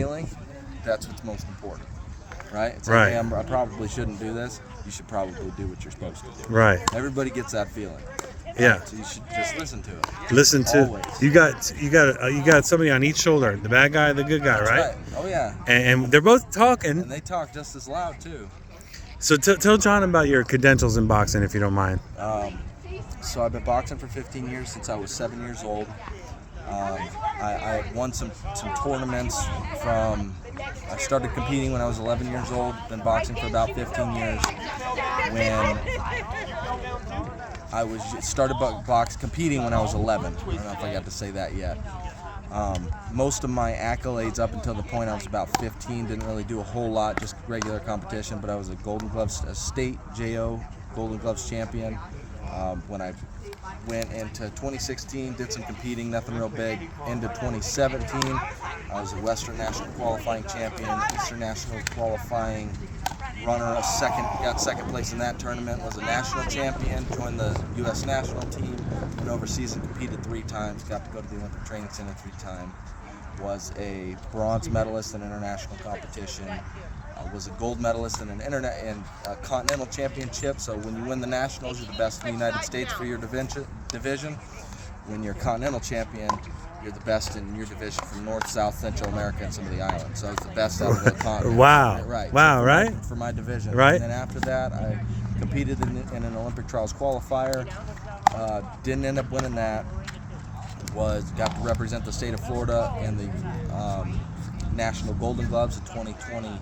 feeling, that's what's most important, right? It's Right. like, hey, I probably shouldn't do this. You should probably do what you're supposed to do. Right. Everybody gets that feeling. Yeah. So you should just listen to it. Listen to Always. you got somebody on each shoulder, the bad guy, the good guy, That's right? Oh yeah. And they're both talking. And they talk just as loud too. So tell John about your credentials in boxing, if you don't mind. So I've been boxing for 15 years since I was 7 years old. I won some tournaments from. I started competing when I was 11 years old. Been boxing for about 15 years. When I started competing when I was 11. I don't know if I got to say that yet. Most of my accolades up until the point I was about 15 didn't really do a whole lot, just regular competition. But I was a Golden Gloves, a state JO Golden Gloves champion. When I went into 2016, did some competing, nothing real big. Into 2017, I was a Western National qualifying champion, Eastern National qualifying runner, got second place in that tournament, was a national champion, joined the U.S. national team, went overseas and competed 3 times, got to go to the Olympic Training Center 3 times, was a bronze medalist in international competition, was a gold medalist in a continental championship. So when you win the nationals, you're the best in the United States for your division. When you're continental champion, you're the best in your division from North, South, Central America, and some of the islands. So I was the best out of the continent. Wow. Right. Wow, right? For my division. Right. And then after that, I competed in an Olympic trials qualifier. Didn't end up winning that. Got to represent the state of Florida in the National Golden Gloves in 2021.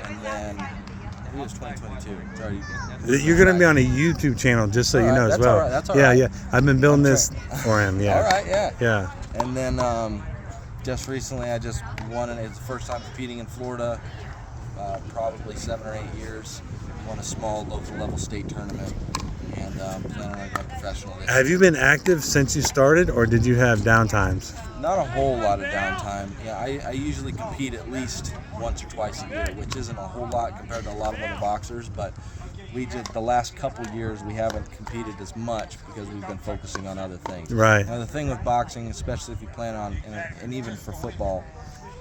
And then it was 2022. You're going to be on a YouTube channel, just so you know as well. All right, that's all yeah, right. yeah. I've been building this for him. Yeah. All right, yeah. Yeah. And then just recently, I just won, and it's the first time competing in Florida, probably 7 or 8 years. Won a small local level state tournament, and planning on going professional this Have year. you been active since you started, or did you have downtimes? Not a whole lot of downtime. Yeah, I usually compete at least once or twice a year, which isn't a whole lot compared to a lot of other boxers, but the last couple years we haven't competed as much because we've been focusing on other things. Right. Now the thing with boxing, especially if you plan on, and even for football,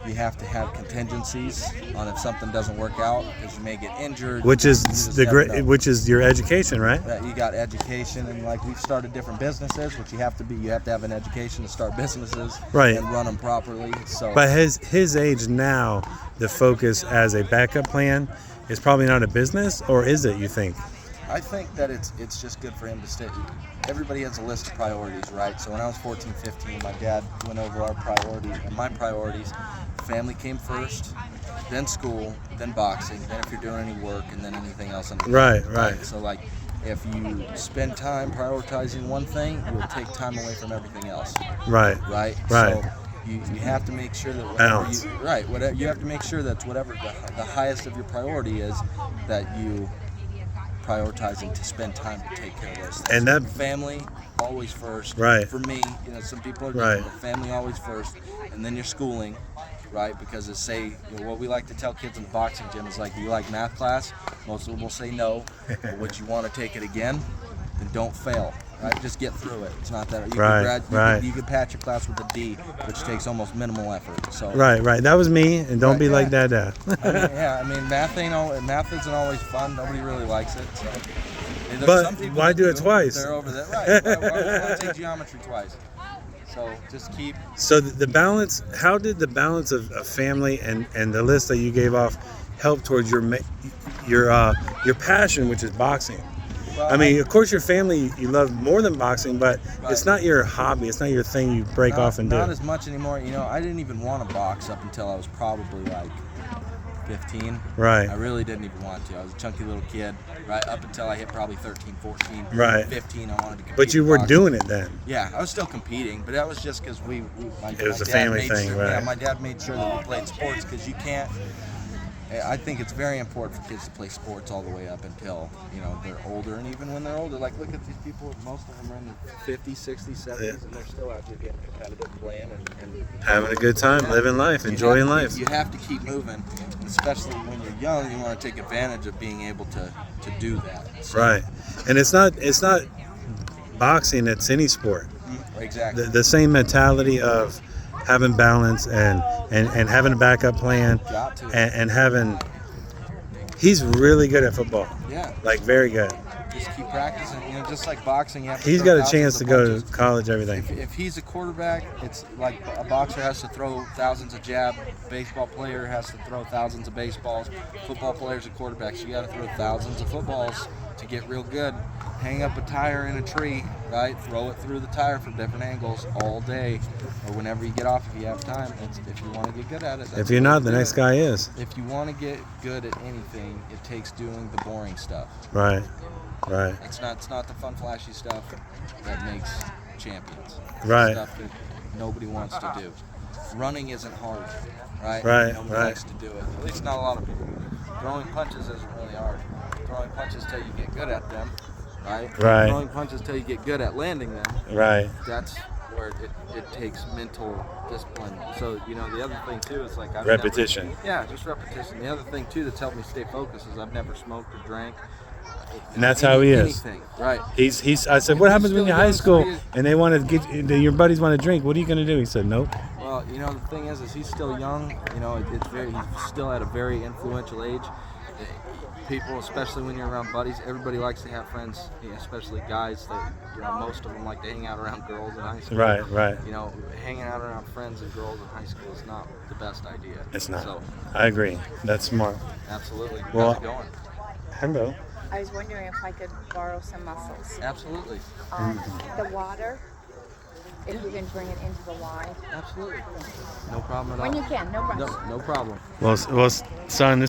you have to have contingencies on if something doesn't work out because you may get injured. Which is You just never know. which is your education, right? That you got education, and like we've started different businesses, which you have to have an education to start businesses, Right. and run them properly. So But his age now, the focus as a backup plan is probably not a business, or is it, you think? I think that it's just good for him to stay. Everybody has a list of priorities, right? So when I was 14, 15, my dad went over our priorities, and my priorities, family came first, then school, then boxing, then if you're doing any work, and then anything else. Right. So like, if you spend time prioritizing one thing, you'll take time away from everything else. Right. Right. Right. So you have to make sure that Balance. you have to make sure that whatever the highest of your priority is, that you prioritizing to spend time to take care of those things. And that family always first. Right. For me, some people are Right. different, but family always first, and then your schooling, right? Because what we like to tell kids in the boxing gym is like, do you like math class? Most of them will say no. But would you want to take it again? Then don't fail. Right? Just get through it. It's not that you could patch your class with a D, which takes almost minimal effort. So Right. That was me, and don't be like Dad. I mean, math isn't always fun. Nobody really likes it. So. But Some people why do it twice? They're over there, right? Why take geometry twice? So just keep. So the balance. How did the balance of family and the list that you gave off help towards your passion, which is boxing? Well, I mean, of course, your family you love more than boxing, but it's not your hobby. It's not your thing you break off and do. Not as much anymore. I didn't even want to box up until I was probably like 15. Right. I really didn't even want to. I was a chunky little kid, right? Up until I hit probably 13, 14, Right. 15, I wanted to compete. But you in were boxing. doing it then. Yeah, I was still competing, but that was just because It was a family thing, right? Yeah, my dad made sure that we played sports because you can't. I think it's very important for kids to play sports all the way up until they're older, and even when they're older, like look at these people. Most of them are in their 50s, 60s, 70s, and they're still out here getting competitive, playing, and Having a good time, living life, enjoying life. You have to keep moving, and especially when you're young, you want to take advantage of being able to do that. So, Right. And it's not boxing, it's any sport. Exactly. The same mentality of having balance and having a backup plan Got to. and having. He's really good at football. Yeah. Like very good. Just keep practicing. You know, just like boxing, you have to He's throw got a chance thousands to of go punches. to college. Everything. If he's a quarterback, it's like a boxer has to throw thousands of jabs. Baseball player has to throw thousands of baseballs. Football players and quarterbacks, you got to throw thousands of footballs to get real good. Hang up a tire in a tree, right? Throw it through the tire from different angles all day, or whenever you get off if you have time. If you want to get good at it. That's If you're not, the next guy is. If you want to get good at anything, it takes doing the boring stuff. Right. Right. It's not the fun, flashy stuff that makes champions. It's Right. the stuff that nobody wants to do. Running isn't hard, right? Right, Nobody right. likes to do it. At least not a lot of people. Throwing punches isn't really hard. Throwing punches till you get good at them, right? Right. Throwing punches till you get good at landing them. Right. That's where it takes mental discipline. So, you know, the other thing too is like Repetition. just repetition. The other thing too that's helped me stay focused is I've never smoked or drank. And that's how he is. Anything, right? He's. I said, what happens when you're high school and they want to get your buddies want to drink? What are you gonna do? He said, nope. Well, you know, the thing is he's still young. You know, he's still at a very influential age. People, especially when you're around buddies, everybody likes to have friends, especially guys. That, you know, most of them like to hang out around girls in high school. Right. Right. You know, hanging out around friends and girls in high school is not the best idea. It's not. So, I agree. That's smart. absolutely. Well- How's it going? Hello. I was wondering if I could borrow some mussels. Absolutely. The water, if you can bring it into the line. Absolutely. No problem at all. When you can, no rush. No problem. Well, son.